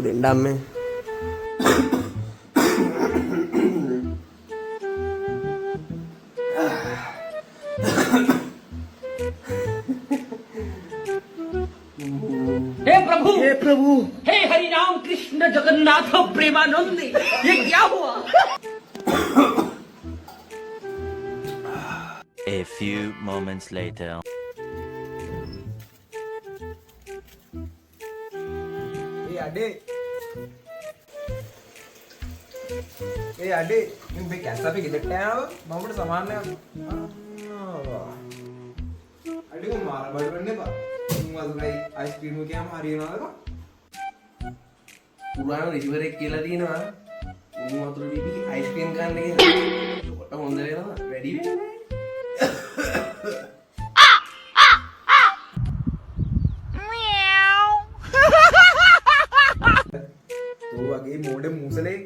දෙන්න අම්මේ. हे प्रभु हे हरि राम कृष्ण जगन्नाथ प्रेमानंद ये क्या हुआ? A few moments later. අඩේ මේ කැස් අපි ගෙදරට යනවා මමට සමාන අඩේ මාර බඩ වෙන්න එපා මම වතුරයි අයිස්ක්‍රීම් එකම හරියනවාද පුරාණ රිසිවරෙක් කියලා තියෙනවා උණු වතුර බීබි අයිස්ක්‍රීම් ගන්න කියලා ඒකට හොඳ වෙනවා වැඩි වෙන්නේ තෝ වගේ මෝඩ මූසලේ